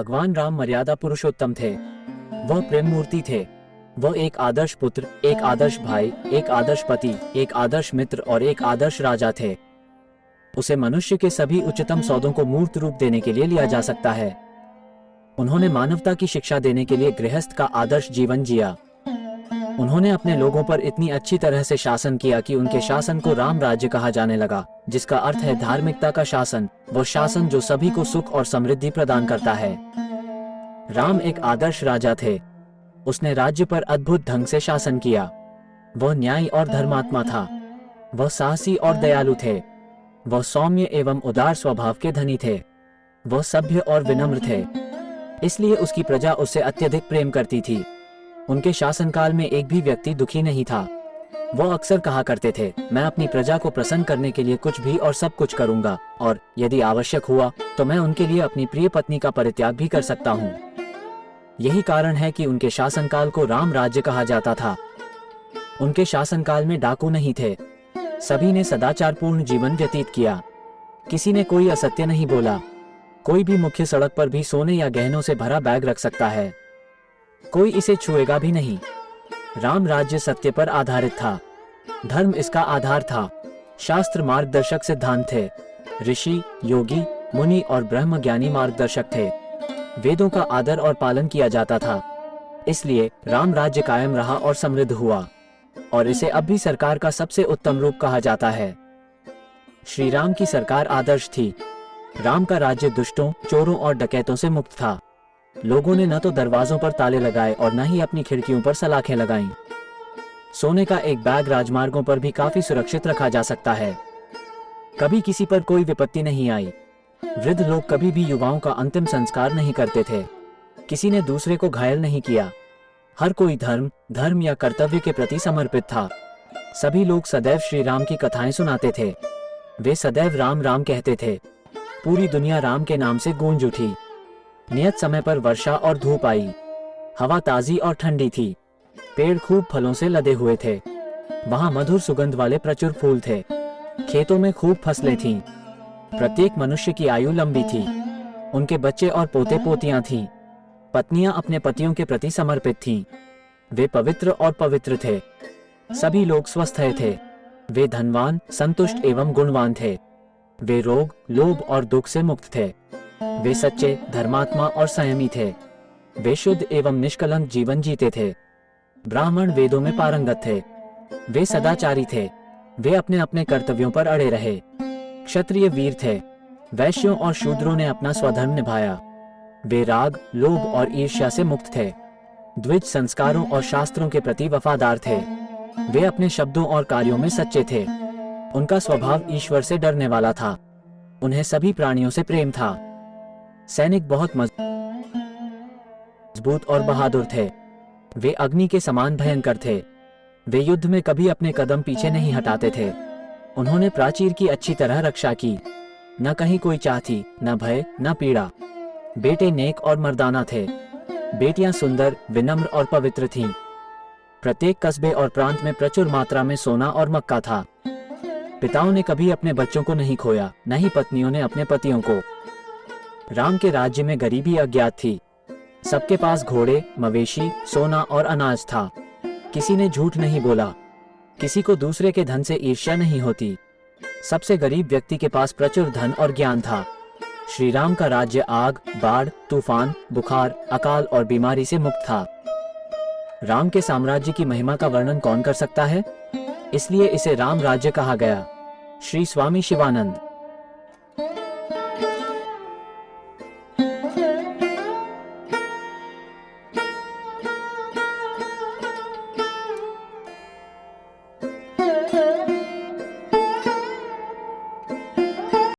भगवान राम मर्यादा पुरुषोत्तम थे। वह प्रेम मूर्ति थे। वह एक आदर्श पुत्र, एक आदर्श भाई, एक आदर्श पति, एक आदर्श मित्र और एक आदर्श राजा थे। उसे मनुष्य के सभी उच्चतम सौदों को मूर्त रूप देने के लिए लिया जा सकता है। उन्होंने मानवता की शिक्षा देने के लिए गृहस्थ का आदर्श जीवन जिया। उन्होंने अपने लोगों पर इतनी अच्छी तरह से शासन किया कि उनके शासन को राम राज्य कहा जाने लगा, जिसका अर्थ है धार्मिकता का शासन, वो शासन जो सभी को सुख और समृद्धि प्रदान करता है। राम एक आदर्श राजा थे। उसने राज्य पर अद्भुत ढंग से शासन किया। वह न्यायी और धर्मात्मा था। वह साहसी और दयालु थे। वह सौम्य एवं उदार स्वभाव के धनी थे। वह सभ्य और विनम्र थे, इसलिए उसकी प्रजा उससे अत्यधिक प्रेम करती थी। उनके शासनकाल में एक भी व्यक्ति दुखी नहीं था। वो अक्सर कहा करते थे, मैं अपनी प्रजा को प्रसन्न करने के लिए कुछ भी और सब कुछ करूंगा, और यदि आवश्यक हुआ तो मैं उनके लिए अपनी प्रिय पत्नी का परित्याग भी कर सकता हूँ। यही कारण है कि उनके शासनकाल को राम राज्य कहा जाता था। उनके शासनकाल में डाकू नहीं थे। सभी ने सदाचारपूर्ण जीवन व्यतीत किया। किसी ने कोई असत्य नहीं बोला। कोई भी मुख्य सड़क पर भी सोने या गहनों से भरा बैग रख सकता है। कोई इसे छुएगा भी नहीं। राम राज्य सत्य पर आधारित था। धर्म इसका आधार था। शास्त्र मार्गदर्शक सिद्धांत थे। ऋषि, योगी, मुनि और ब्रह्म ज्ञानी मार्गदर्शक थे। वेदों का आदर और पालन किया जाता था। इसलिए राम राज्य कायम रहा और समृद्ध हुआ, और इसे अब भी सरकार का सबसे उत्तम रूप कहा जाता है। श्री राम की सरकार आदर्श थी। राम का राज्य दुष्टों, चोरों और डकैतों से मुक्त था। लोगों ने न तो दरवाजों पर ताले लगाए और न ही अपनी खिड़कियों पर सलाखें लगाईं। सोने का एक बैग राजमार्गों पर भी काफी सुरक्षित रखा जा सकता है। कभी किसी पर कोई विपत्ति नहीं आई। वृद्ध लोग कभी भी युवाओं का अंतिम संस्कार नहीं करते थे। किसी ने दूसरे को घायल नहीं किया। हर कोई धर्म या कर्तव्य के प्रति समर्पित था। सभी लोग सदैव श्री राम की कथाएं सुनाते थे। वे सदैव राम राम कहते थे। पूरी दुनिया राम के नाम से गूंज उठी। नियत समय पर वर्षा और धूप आई। हवा ताजी और ठंडी थी। पेड़ खूब फलों से लदे हुए थे। वहां मधुर सुगंध वाले प्रचुर फूल थे। खेतों में खूब फसलें थीं। प्रत्येक मनुष्य की आयु लंबी थी। उनके बच्चे और पोते पोतियां थीं। पत्नियां अपने पतियों के प्रति समर्पित थीं। वे पवित्र और पवित्र थे। सभी लोग स्वस्थ थे। वे धनवान, संतुष्ट एवं गुणवान थे। वे रोग, लोभ और दुख से मुक्त थे। वे सच्चे, धर्मात्मा और संयमी थे। वे शुद्ध एवं निष्कलंक जीवन जीते थे। ब्राह्मण वेदों में पारंगत थे। वे सदाचारी थे। वे अपने अपने कर्तव्यों पर अड़े रहे। क्षत्रिय वीर थे। वैश्यों और शूद्रों ने अपना स्वधर्म निभाया। वे राग, लोभ और ईर्ष्या से मुक्त थे। द्विज संस्कारों और शास्त्रों के प्रति वफादार थे। वे अपने शब्दों और कार्यों में सच्चे थे। उनका स्वभाव ईश्वर से डरने वाला था। उन्हें सभी प्राणियों से प्रेम था। सैनिक बहुत मजबूत और बहादुर थे। वे अग्नि के समान भयंकर थे। वे युद्ध में कभी अपने कदम पीछे नहीं हटाते थे। उन्होंने प्राचीर की अच्छी तरह रक्षा की। न कहीं कोई चाह थी, न भय, न पीड़ा। बेटे नेक और मर्दाना थे। बेटियां सुंदर, विनम्र और पवित्र थीं। प्रत्येक कस्बे और प्रांत में प्रचुर मात्रा में सोना और मक्का था। पिताओं ने कभी अपने बच्चों को नहीं खोया, न ही पत्नियों ने अपने पतियों को। राम के राज्य में गरीबी अज्ञात थी। सबके पास घोड़े, मवेशी, सोना और अनाज था। किसी ने झूठ नहीं बोला। किसी को दूसरे के धन से ईर्ष्या नहीं होती। सबसे गरीब व्यक्ति के पास प्रचुर धन और ज्ञान था। श्री राम का राज्य आग, बाढ़, तूफान, बुखार, अकाल और बीमारी से मुक्त था। राम के साम्राज्य की महिमा का वर्णन कौन कर सकता है? इसलिए इसे राम राज्य कहा गया। श्री स्वामी शिवानंद।